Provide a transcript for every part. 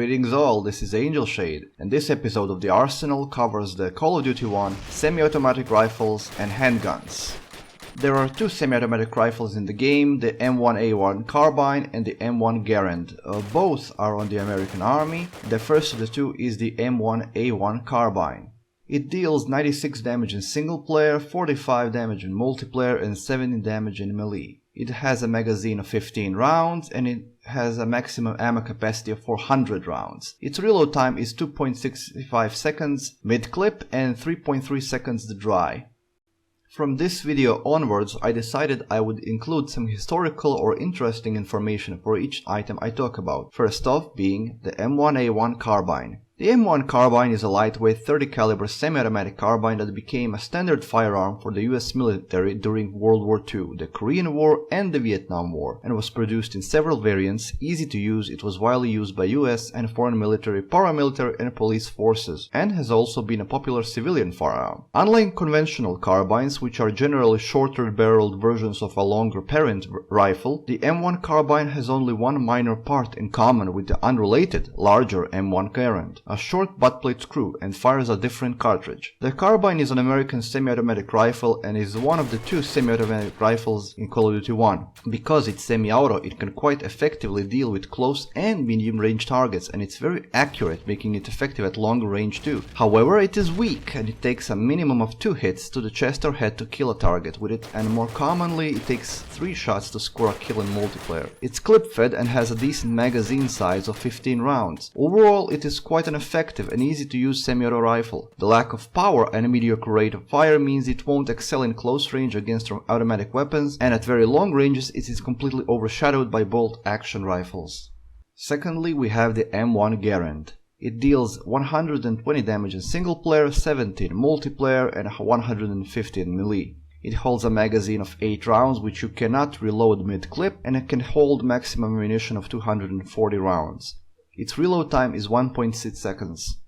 Greetings all, this is Angel Shade, and this episode of The Arsenal covers the Call of Duty 1 semi-automatic rifles and handguns. There are two semi-automatic rifles in the game, the M1A1 Carbine and the M1 Garand. Both are on the American Army. The first of the two is the M1A1 Carbine. It deals 96 damage in single player, 45 damage in multiplayer and 70 damage in melee. It has a magazine of 15 rounds and it has a maximum ammo capacity of 400 rounds. Its reload time is 2.65 seconds mid-clip and 3.3 seconds dry. From this video onwards, I decided I would include some historical or interesting information for each item I talk about. First off being the M1A1 Carbine. The M1 Carbine is a lightweight 30 caliber semi-automatic carbine that became a standard firearm for the US military during World War II, the Korean War and the Vietnam War, and was produced in several variants. Easy to use, it was widely used by US and foreign military, paramilitary and police forces, and has also been a popular civilian firearm. Unlike conventional carbines, which are generally shorter barreled versions of a longer parent rifle, the M1 Carbine has only one minor part in common with the unrelated, larger M1 Garand. A short buttplate screw and fires a different cartridge. The carbine is an American semi-automatic rifle and is one of the two semi-automatic rifles in Call of Duty 1. Because it's semi-auto, it can quite effectively deal with close and medium range targets, and it's very accurate, making it effective at long range too. However, it is weak and it takes a minimum of 2 hits to the chest or head to kill a target with it, and more commonly it takes 3 shots to score a kill in multiplayer. It's clip-fed and has a decent magazine size of 15 rounds. Overall, it is quite an effective and easy to use semi-auto rifle. The lack of power and a mediocre rate of fire means it won't excel in close range against automatic weapons, and at very long ranges it is completely overshadowed by bolt action rifles. Secondly, we have the M1 Garand. It deals 120 damage in single player, 70 in multiplayer and 150 in melee. It holds a magazine of 8 rounds which you cannot reload mid-clip, and it can hold maximum ammunition of 240 rounds. Its reload time is 1.6 seconds.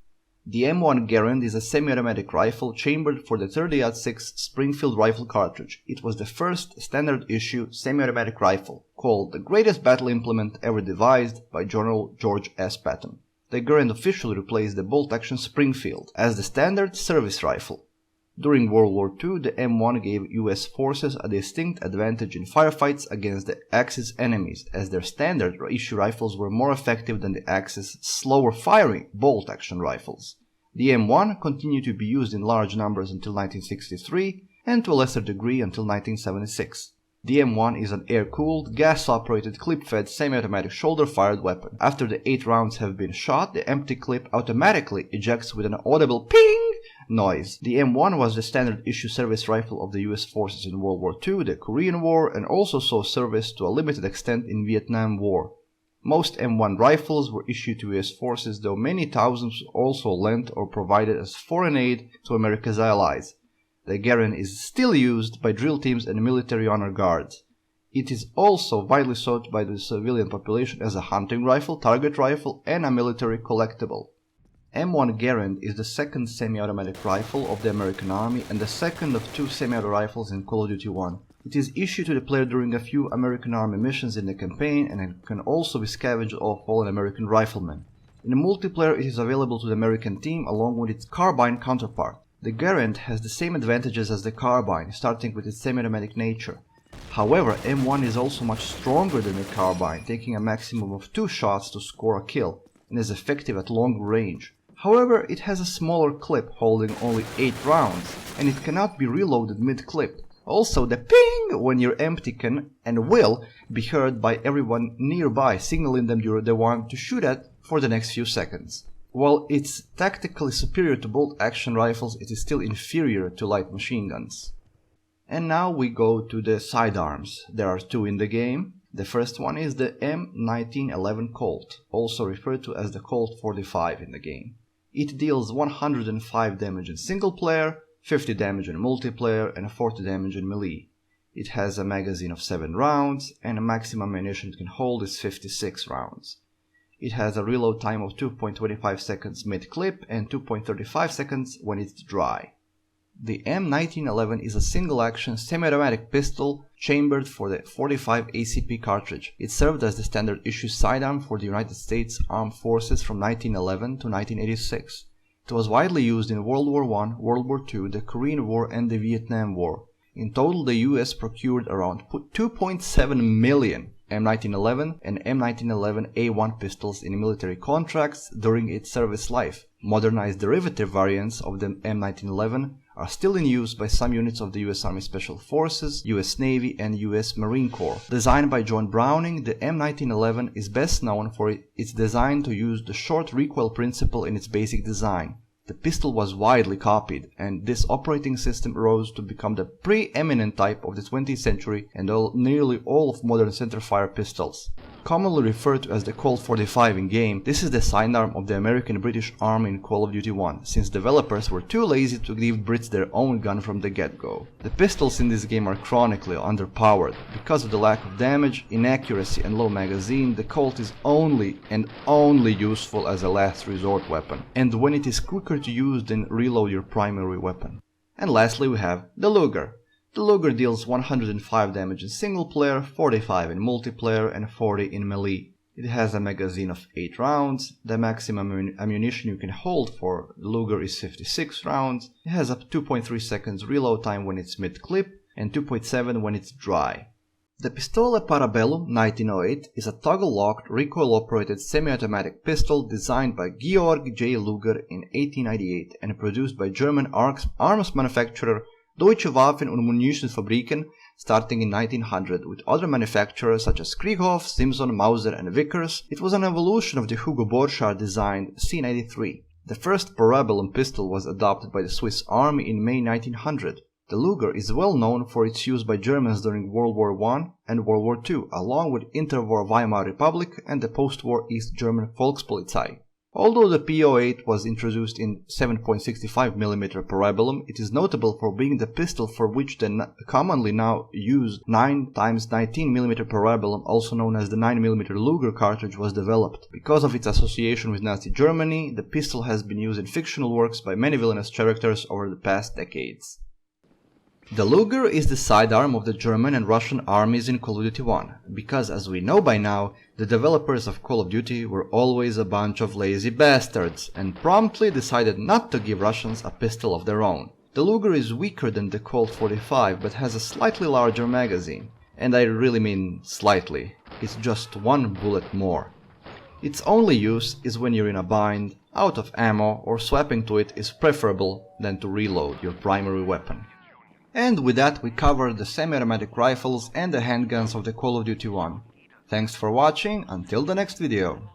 The M1 Garand is a semi-automatic rifle chambered for the 30-06 Springfield rifle cartridge. It was the first standard issue semi-automatic rifle, called the greatest battle implement ever devised by General George S. Patton. The Garand officially replaced the bolt-action Springfield as the standard service rifle. During World War II, the M1 gave US forces a distinct advantage in firefights against the Axis enemies, as their standard issue rifles were more effective than the Axis slower-firing bolt-action rifles. The M1 continued to be used in large numbers until 1963, and to a lesser degree until 1976. The M1 is an air-cooled, gas-operated, clip-fed, semi-automatic shoulder-fired weapon. After the 8 rounds have been shot, the empty clip automatically ejects with an audible ping noise. The M1 was the standard issue service rifle of the US forces in World War II, the Korean War, and also saw service to a limited extent in Vietnam War. Most M1 rifles were issued to US forces, though many thousands also lent or provided as foreign aid to America's allies. The Garand is still used by drill teams and military honor guards. It is also widely sought by the civilian population as a hunting rifle, target rifle, and a military collectible. M1 Garand is the second semi-automatic rifle of the American Army and the second of 2 semi-auto rifles in Call of Duty 1. It is issued to the player during a few American Army missions in the campaign, and it can also be scavenged off fallen American riflemen. In the multiplayer, it is available to the American team along with its carbine counterpart. The Garand has the same advantages as the carbine, starting with its semi-automatic nature. However, M1 is also much stronger than the carbine, taking a maximum of 2 shots to score a kill, and is effective at long range. However, it has a smaller clip holding only 8 rounds, and it cannot be reloaded mid-clip. Also, the ping when you're empty can and will be heard by everyone nearby, signaling them you're the one to shoot at for the next few seconds. While it's tactically superior to bolt-action rifles, it is still inferior to light machine guns. And now we go to the sidearms. There are 2 in the game. The first one is the M1911 Colt, also referred to as the Colt 45 in the game. It deals 105 damage in single player, 50 damage in multiplayer, and 40 damage in melee. It has a magazine of 7 rounds, and the maximum ammunition it can hold is 56 rounds. It has a reload time of 2.25 seconds mid-clip and 2.35 seconds when it's dry. The M1911 is a single-action semi-automatic pistol chambered for the .45 ACP cartridge. It served as the standard issue sidearm for the United States Armed Forces from 1911 to 1986. It was widely used in World War I, World War II, the Korean War and the Vietnam War. In total, the US procured around 2.7 million M1911 and M1911A1 pistols in military contracts during its service life. Modernized derivative variants of the M1911 are still in use by some units of the US Army Special Forces, US Navy and US Marine Corps. Designed by John Browning, the M1911 is best known for its design to use the short recoil principle in its basic design. The pistol was widely copied, and this operating system rose to become the preeminent type of the 20th century and nearly all of modern centerfire pistols. Commonly referred to as the Colt 45 in-game, this is the sidearm of the American-British Army in Call of Duty 1, since developers were too lazy to give Brits their own gun from the get-go. The pistols in this game are chronically underpowered. Because of the lack of damage, inaccuracy and low magazine, the Colt is only useful as a last resort weapon, and when it is quicker to use than reload your primary weapon. And lastly we have the Luger. The Luger deals 105 damage in single player, 45 in multiplayer and 40 in melee. It has a magazine of 8 rounds, the maximum ammunition you can hold for the Luger is 56 rounds, it has up to 2.3 seconds reload time when it's mid-clip and 2.7 when it's dry. The Pistola Parabellum 1908 is a toggle-locked, recoil-operated semi-automatic pistol designed by Georg J. Luger in 1898 and produced by German arms manufacturer Deutsche Waffen- und Munitionsfabriken starting in 1900 with other manufacturers such as Krieghoff, Simpson, Mauser and Vickers. It was an evolution of the Hugo Borchardt designed C93. The first Parabellum pistol was adopted by the Swiss Army in May 1900. The Luger is well known for its use by Germans during World War I and World War II, along with interwar Weimar Republic and the post-war East German Volkspolizei. Although the P08 was introduced in 7.65mm Parabellum, it is notable for being the pistol for which the commonly now used 9x19mm Parabellum, also known as the 9mm Luger cartridge, was developed. Because of its association with Nazi Germany, the pistol has been used in fictional works by many villainous characters over the past decades. The Luger is the sidearm of the German and Russian armies in Call of Duty 1, because as we know by now, the developers of Call of Duty were always a bunch of lazy bastards and promptly decided not to give Russians a pistol of their own. The Luger is weaker than the Colt 45 but has a slightly larger magazine. And I really mean slightly, it's just one bullet more. Its only use is when you're in a bind, out of ammo, or swapping to it is preferable than to reload your primary weapon. And with that we covered the semi-automatic rifles and the handguns of the Call of Duty 1. Thanks for watching, until the next video.